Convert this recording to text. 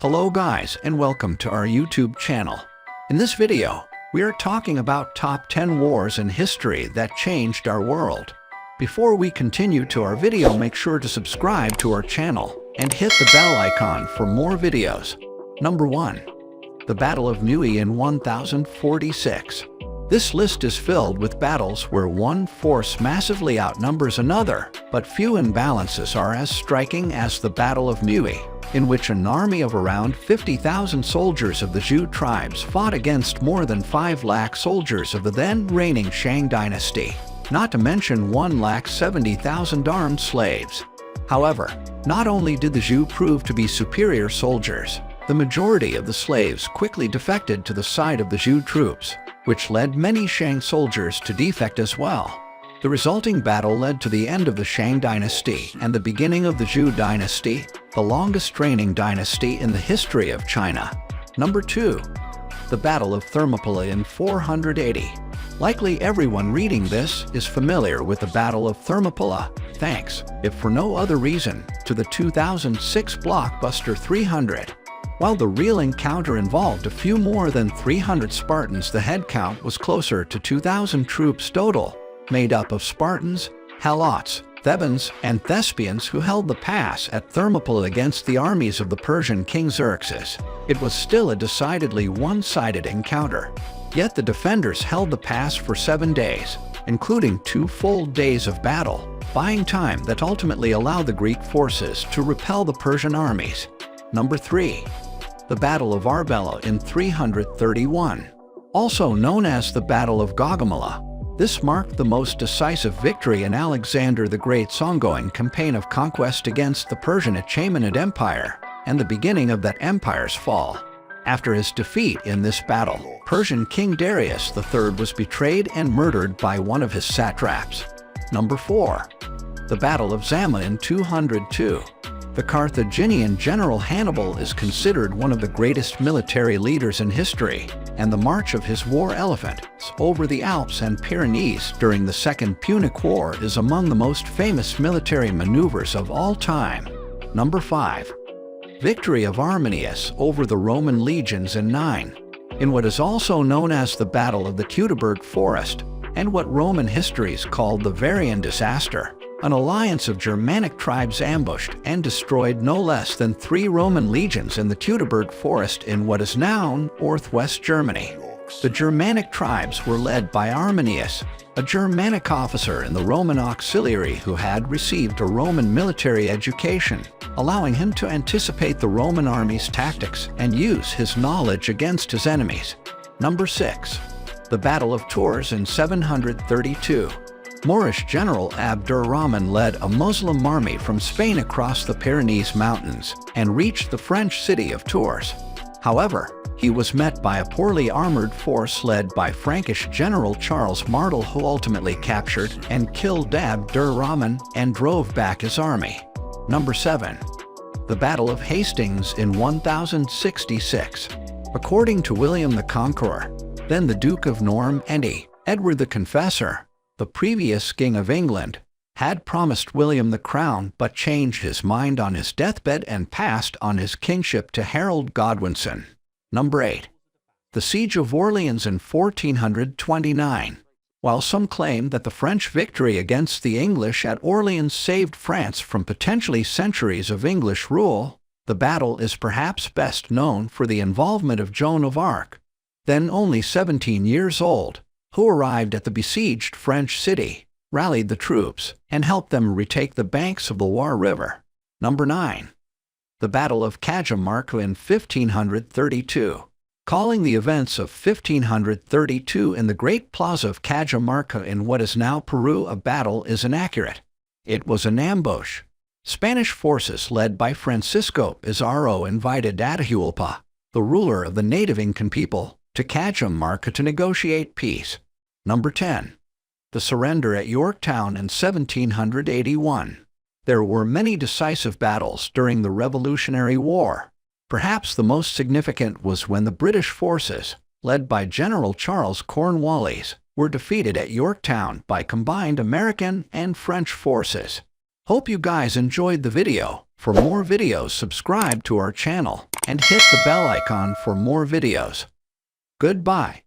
Hello guys and welcome to our YouTube channel. In this video, we are talking about top 10 wars in history that changed our world. Before we continue to our video, make sure to subscribe to our channel and hit the bell icon for more videos. Number 1. The Battle of Nui in 1046. This list is filled with battles where one force massively outnumbers another, but few imbalances are as striking as the Battle of Muye, in which an army of around 50,000 soldiers of the Zhou tribes fought against more than 5 lakh soldiers of the then reigning Shang dynasty, not to mention 1,70,000 armed slaves. However, not only did the Zhou prove to be superior soldiers, the majority of the slaves quickly defected to the side of the Zhou troops, which led many Shang soldiers to defect as well. The resulting battle led to the end of the Shang dynasty and the beginning of the Zhou dynasty, the longest reigning dynasty in the history of China. Number 2. The Battle of Thermopylae in 480. Likely everyone reading this is familiar with the Battle of Thermopylae, thanks, if for no other reason, to the 2006 blockbuster 300. While the real encounter involved a few more than 300 Spartans, the head count was closer to 2,000 troops total, made up of Spartans, Helots, Thebans, and Thespians who held the pass at Thermopylae against the armies of the Persian king Xerxes. It was still a decidedly one-sided encounter. Yet the defenders held the pass for 7 days, including 2 full days of battle, buying time that ultimately allowed the Greek forces to repel the Persian armies. Number 3. The Battle of Arbella in 331. Also known as the Battle of Cajamarca, this marked the most decisive victory in Alexander the Great's ongoing campaign of conquest against the Persian Achaemenid Empire, and the beginning of that empire's fall. After his defeat in this battle, Persian King Darius III was betrayed and murdered by one of his satraps. Number 4. The Battle of Zama in 202. The Carthaginian general Hannibal is considered one of the greatest military leaders in history, and the march of his war elephants over the Alps and Pyrenees during the Second Punic War is among the most famous military maneuvers of all time. Number 5. Victory of Armenius over the Roman legions in 9. In what is also known as the Battle of the Teutoburg Forest, and what Roman histories called the Varian disaster, an alliance of Germanic tribes ambushed and destroyed no less than 3 Roman legions in the Teutoburg Forest in what is now northwest Germany. The Germanic tribes were led by Armenius, a Germanic officer in the Roman auxiliary who had received a Roman military education, allowing him to anticipate the Roman army's tactics and use his knowledge against his enemies. Number 6. The Battle of Tours in 732. Moorish general Abd-ur-Rahman led a Muslim army from Spain across the Pyrenees Mountains and reached the French city of Tours. However, he was met by a poorly armored force led by Frankish general Charles Martel, who ultimately captured and killed Abd-ur-Rahman and drove back his army. Number 7. The Battle of Hastings in 1066. According to William the Conqueror, then the Duke of Normandy, Edward the Confessor, the previous King of England, had promised William the crown but changed his mind on his deathbed and passed on his kingship to Harold Godwinson. Number 8. The Siege of Orleans in 1429. While some claim that the French victory against the English at Orleans saved France from potentially centuries of English rule, the battle is perhaps best known for the involvement of Joan of Arc, then only 17 years old, who arrived at the besieged French city, rallied the troops, and helped them retake the banks of the Loire River. Number 9. The Battle of Cajamarca in 1532. Calling the events of 1532 in the Great Plaza of Cajamarca in what is now Peru a battle is inaccurate. It was an ambush. Spanish forces led by Francisco Pizarro invited Atahualpa, the ruler of the native Incan people, to Cajamarca to negotiate peace. Number 10. The surrender at Yorktown in 1781. There were many decisive battles during the Revolutionary War. Perhaps the most significant was when the British forces, led by General Charles Cornwallis, were defeated at Yorktown by combined American and French forces. Hope you guys enjoyed the video. For more videos, subscribe to our channel. and hit the bell icon for more videos. Goodbye.